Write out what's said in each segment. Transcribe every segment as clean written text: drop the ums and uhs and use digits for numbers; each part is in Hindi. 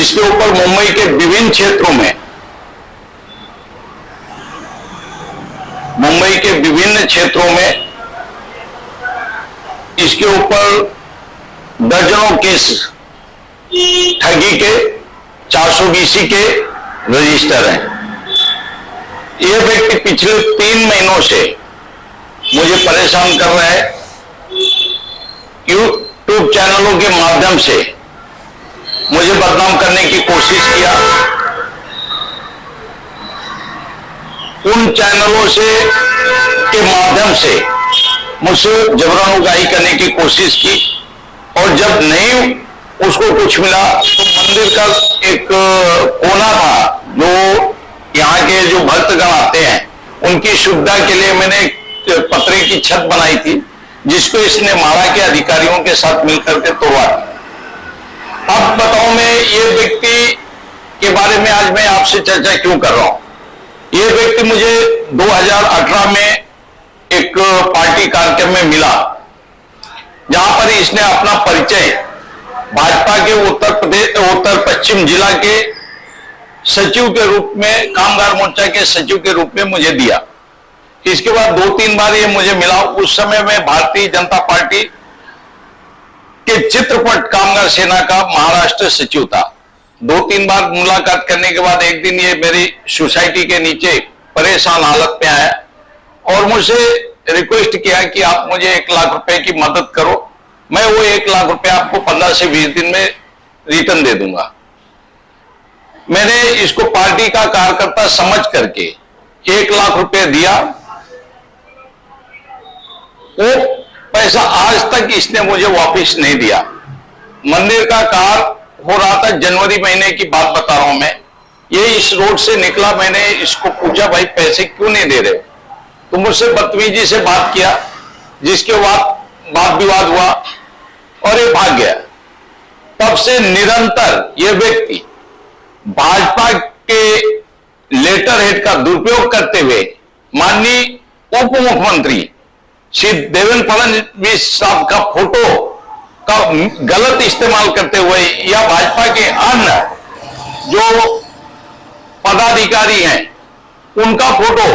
जिसके ऊपर मुंबई के विभिन्न क्षेत्रों में इसके ऊपर दर्जनों केस ठगी के 420 के रजिस्टर हैं। यह व्यक्ति पिछले 3 महीनों से मुझे परेशान कर रहा है। यूट्यूब चैनलों के माध्यम से मुझे बदनाम करने की कोशिश किया। उन चैनलों से के माध्यम से मुझसे जबरन उगाही करने की कोशिश की, और जब नहीं उसको कुछ मिला तो मंदिर का एक कोना था जो यहाँ के जो भक्तगण आते हैं उनकी सुविधा के लिए मैंने पतरे की छत बनाई थी, जिसको इसने मारा के अधिकारियों के साथ मिलकर के तोड़वा दी। अब बताओ मैं ये व्यक्ति के बारे में आज मैं आपसे चर्चा क्यों कर रहा हूं। ये व्यक्ति मुझे 2018 में एक पार्टी कार्यक्रम में मिला, जहां पर इसने अपना परिचय भाजपा के उत्तर पश्चिम जिला के सचिव के रूप में, कामगार मोर्चा के सचिव के रूप में मुझे दिया। इसके बाद 2-3 बार ये मुझे मिला। उस समय मैं भारतीय जनता पार्टी के चित्रपट कामगार सेना का महाराष्ट्र सचिव था। 2-3 बार मुलाकात करने के बाद एक दिन ये मेरी सोसाइटी के नीचे परेशान हालत में आया और मुझसे रिक्वेस्ट किया कि आप मुझे 1 लाख रुपए की मदद करो, मैं वो 1 लाख रुपए आपको 15 से 20 दिन में रिटर्न दे दूंगा। मैंने इसको पार्टी का कार्यकर्ता समझ करके 1 लाख रुपए दिया। वो पैसा आज तक इसने मुझे वापस नहीं दिया। मंदिर का कार्य हो रहा था, जनवरी महीने की बात बता रहा हूं मैं। ये इस रोड से निकला, मैंने इसको पूछा भाई पैसे क्यों नहीं दे रहे, तो मुझसे बदतमीजी से बात किया, जिसके बाद वाद विवाद हुआ और ये भाग गया। तब से निरंतर ये व्यक्ति भाजपा के लेटर हेड का दुरुपयोग करते हुए माननीय उप मुख्यमंत्री श्री देवेंद्र फडणवीस साहब का फोटो का गलत इस्तेमाल करते हुए या भाजपा के अन्य जो पदाधिकारी हैं उनका फोटो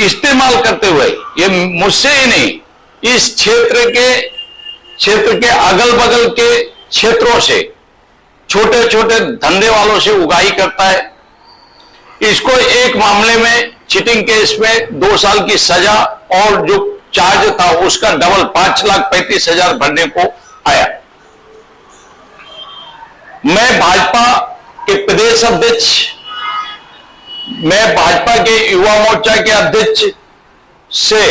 इस्तेमाल करते हुए, ये मुझसे ही नहीं इस क्षेत्र के अगल बगल के क्षेत्रों से छोटे छोटे धंधे वालों से उगाही करता है। इसको एक मामले में चीटिंग केस में 2 साल की सजा और जो चार्ज था उसका डबल 5,35,000 भरने को आया। मैं भाजपा के प्रदेश अध्यक्ष, मैं भाजपा के युवा मोर्चा के अध्यक्ष से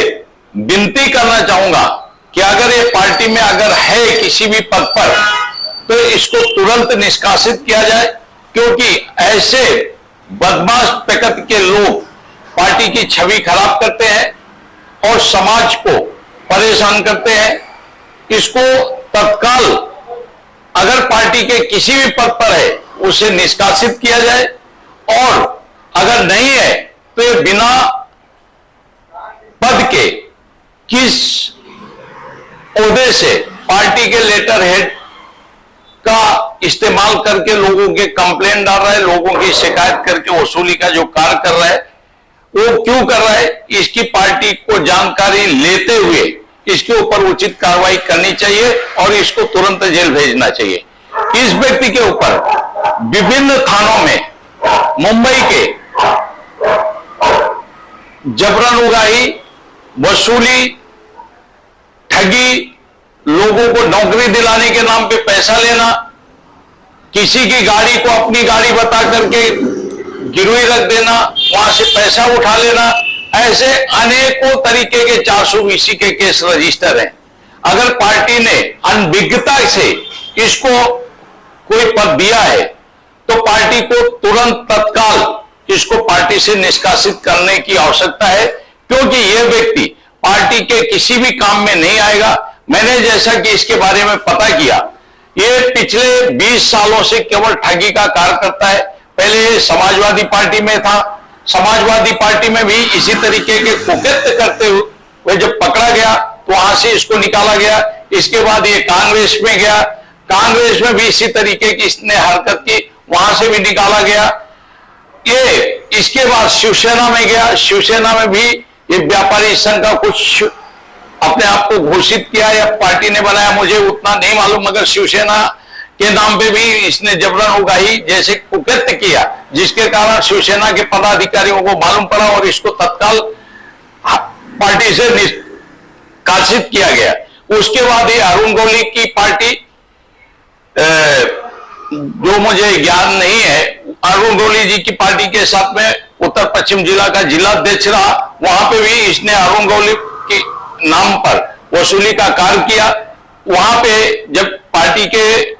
विनती करना चाहूंगा कि अगर ये पार्टी में अगर है किसी भी पद पर तो इसको तुरंत निष्कासित किया जाए, क्योंकि ऐसे बदमाश प्रकृति के लोग पार्टी की छवि खराब करते हैं और समाज को परेशान करते हैं। इसको तत्काल अगर पार्टी के किसी भी पद पर है उसे निष्कासित किया जाए, और अगर नहीं है तो ये बिना पद के किस ओहदे से पार्टी के लेटर हेड का इस्तेमाल करके लोगों के कंप्लेंट डाल रहा है, लोगों की शिकायत करके वसूली का जो कार्य कर रहा है वो क्यों कर रहा है, इसकी पार्टी को जानकारी लेते हुए इसके ऊपर उचित कार्रवाई करनी चाहिए और इसको तुरंत जेल भेजना चाहिए। इस व्यक्ति के ऊपर विभिन्न थानों में मुंबई के जबरन उगाही, वसूली, ठगी, लोगों को नौकरी दिलाने के नाम पे पैसा लेना, किसी की गाड़ी को अपनी गाड़ी बता करके गिरवी रख देना, वहां से पैसा उठा लेना, ऐसे अनेकों तरीके के 420 के केस रजिस्टर हैं। अगर पार्टी ने अनभिज्ञता से इसको कोई पद दिया है तो पार्टी को तुरंत तत्काल इसको पार्टी से निष्कासित करने की आवश्यकता है, क्योंकि यह व्यक्ति पार्टी के किसी भी काम में नहीं आएगा। मैंने जैसा कि इसके बारे में पता किया, ये पिछले 20 सालों से केवल ठगी का कार्य करता है। पहले समाजवादी पार्टी में था, समाजवादी पार्टी में भी इसी तरीके के कुकृत्य करते हुए जब पकड़ा गया तो वहां से इसको निकाला गया। इसके बाद ये कांग्रेस में गया, कांग्रेस में भी इसी तरीके की इसने हरकत की, वहां से भी निकाला गया। ये इसके बाद शिवसेना में गया, शिवसेना में भी ये व्यापारी संघ का कुछ अपने आप को घोषित किया या पार्टी ने बनाया, मुझे उतना नहीं मालूम, मगर शिवसेना के नाम पे भी इसने जबरन उगाही जैसे कुकृत्य किया, जिसके कारण शिवसेना के पदाधिकारियों को मालूम पड़ा और इसको तत्काल पार्टी से निष्कासित किया गया। उसके बाद ये अरुण गौली की पार्टी, जो मुझे ज्ञान नहीं है, अरुण गौली जी की पार्टी के साथ में उत्तर पश्चिम जिला का जिलाध्यक्ष रहा, वहां पे भी इसने अरुण गौली के नाम पर वसूली का कार्य किया। वहां पे जब पार्टी के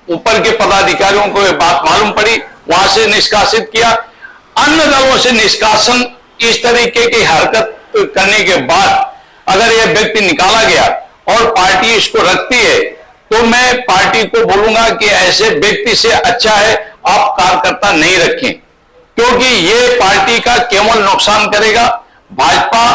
ऊपर के पदाधिकारियों को यह बात मालूम पड़ी, वहां से निष्कासित किया। अन्य दलों से निष्कासन, इस तरीके की हरकत करने के बाद अगर यह व्यक्ति निकाला गया और पार्टी इसको रखती है, तो मैं पार्टी को बोलूंगा कि ऐसे व्यक्ति से अच्छा है आप कार्यकर्ता नहीं रखें, क्योंकि यह पार्टी का केवल नुकसान करेगा, भाजपा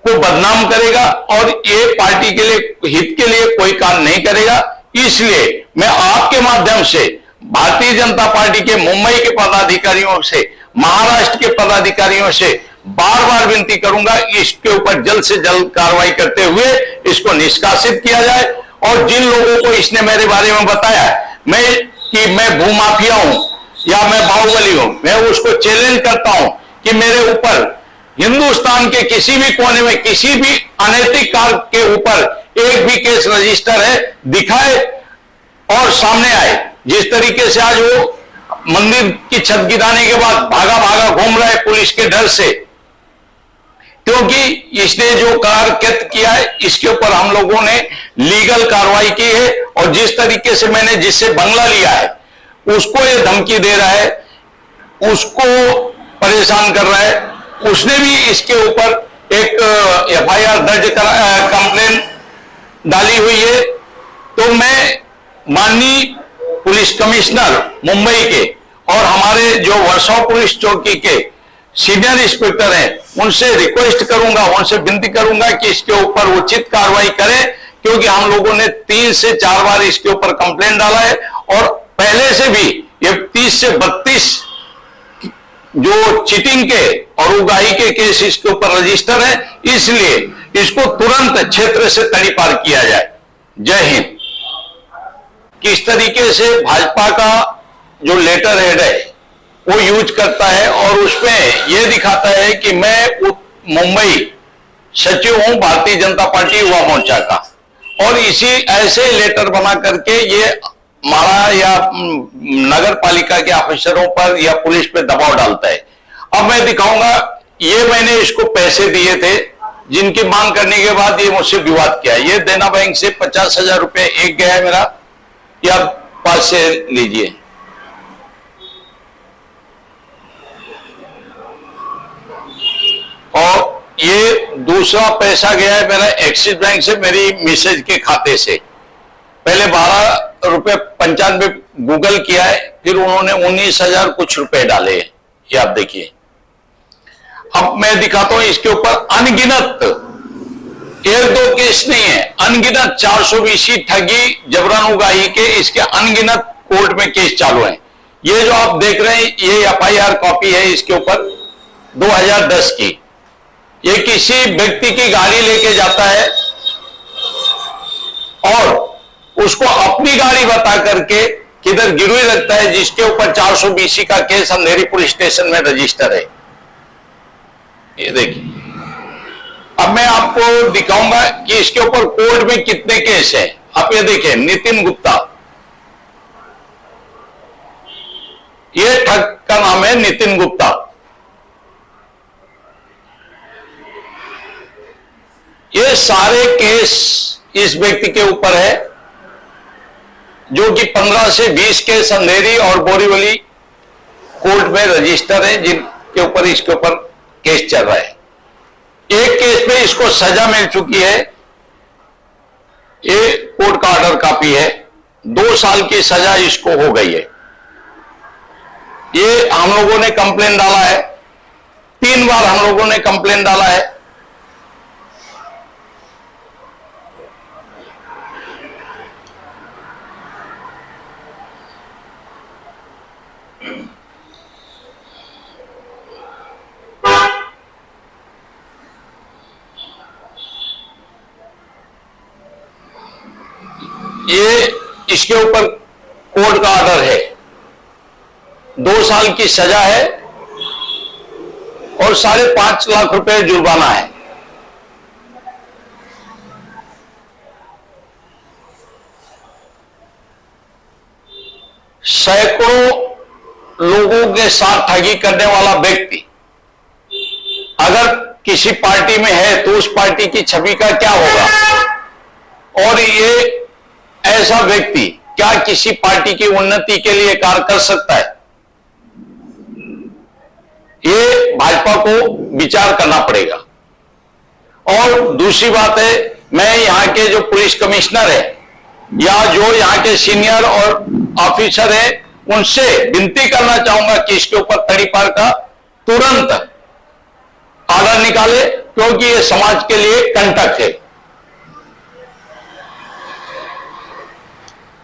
को बदनाम करेगा और ये पार्टी के लिए हित के लिए कोई काम नहीं करेगा। इसलिए मैं आपके माध्यम से भारतीय जनता पार्टी के मुंबई के पदाधिकारियों से, महाराष्ट्र के पदाधिकारियों से बार बार विनती करूंगा, इसके ऊपर जल्द से जल्द कार्रवाई करते हुए इसको निष्कासित किया जाए। और जिन लोगों को इसने मेरे बारे में बताया कि मैं भूमाफिया हूं या मैं बाहुबली हूं, मैं उसको चैलेंज करता हूं कि मेरे ऊपर हिंदुस्तान के किसी भी कोने में किसी भी अनैतिक कार्य के ऊपर एक भी केस रजिस्टर है, दिखाए और सामने आए। जिस तरीके से आज वो मंदिर की छत गिराने के बाद भागा भागा घूम रहा है पुलिस के डर से, क्योंकि इसने जो कार्य किया है इसके ऊपर हम लोगों ने लीगल कार्रवाई की है। और जिस तरीके से मैंने जिससे बंगला लिया है उसको ये धमकी दे रहा है, उसको परेशान कर रहा है, उसने भी इसके ऊपर एक एफआईआर दर्ज कंप्लेन डाली हुई है। तो मैं माननीय पुलिस कमिश्नर मुंबई के और हमारे जो वर्सोवा पुलिस चौकी के सीनियर इंस्पेक्टर हैं, उनसे रिक्वेस्ट करूंगा, उनसे विनती करूंगा कि इसके ऊपर उचित कार्रवाई करें, क्योंकि हम लोगों ने 3 से 4 बार इसके ऊपर कंप्लेंट डाला है और पहले से भी ये 30 से 32 जो चीटिंग के और उगाही के केस इसके ऊपर रजिस्टर है। इसलिए इसको तुरंत क्षेत्र से तड़ीपार किया जाए। जय हिंद। किस तरीके से भाजपा का जो लेटर हेड है वो यूज करता है और उसमें यह दिखाता है कि मैं मुंबई सचिव हूं भारतीय जनता पार्टी युवा मोर्चा का, और इसी ऐसे लेटर बना करके ये मारा या नगर पालिका के ऑफिसरों पर या पुलिस पे दबाव डालता है। अब मैं दिखाऊंगा, ये मैंने इसको पैसे दिए थे, जिनकी मांग करने के बाद ये मुझसे विवाद किया। ये देना बैंक से 50,000 रुपए एक गया है मेरा, या पास से लीजिए। और ये दूसरा पैसा गया है मेरा एक्सिस बैंक से, मेरी मिसेज के खाते से। पहले 12 रुपए 95 गूगल किया है, फिर उन्होंने 19,000 कुछ रुपए डाले हैं, ये आप देखिए। अब मैं दिखाता हूं इसके ऊपर अनगिनत, 1-2 केस नहीं है, अनगिनत 420 ठगी जबरन उगाही के इसके अनगिनत कोर्ट में केस चालू हैं। ये जो आप देख रहे हैं ये एफआईआर कॉपी है इसके ऊपर 2010 की। ये किसी व्यक्ति की गाड़ी लेके जाता है और उसको अपनी गाड़ी बता करके किधर गिरवी रखता है, जिसके ऊपर 420 का केस अंधेरी पुलिस स्टेशन में रजिस्टर है। ये देखिए, अब मैं आपको दिखाऊंगा कि इसके ऊपर कोर्ट में कितने केस हैं। आप ये देखिए, नितिन गुप्ता, ये ठग का नाम है नितिन गुप्ता। ये सारे केस इस व्यक्ति के ऊपर है, जो कि 15 से 20 केस अंधेरी और बोरीवली कोर्ट में रजिस्टर है, जिनके ऊपर इसके ऊपर केस चल रहा है। एक केस पे इसको सजा मिल चुकी है, ये कोर्ट का ऑर्डर कॉपी है, 2 साल की सजा इसको हो गई है। ये हम लोगों ने कंप्लेन डाला है, 3 बार हम लोगों ने कंप्लेन डाला है। ये इसके ऊपर कोर्ट का ऑर्डर है, 2 साल की सजा है और 5.5 लाख रुपए जुर्माना है। सैकड़ों लोगों के साथ ठगी करने वाला व्यक्ति अगर किसी पार्टी में है तो उस पार्टी की छवि का क्या होगा? और ये ऐसा व्यक्ति क्या किसी पार्टी की उन्नति के लिए कार्य कर सकता है? ये भाजपा को विचार करना पड़ेगा। और दूसरी बात है, मैं यहां के जो पुलिस कमिश्नर है या जो यहां के सीनियर और ऑफिसर है उनसे विनती करना चाहूंगा कि इसके ऊपर तड़ीपार का तुरंत ऑर्डर निकाले, क्योंकि ये समाज के लिए कंटक है।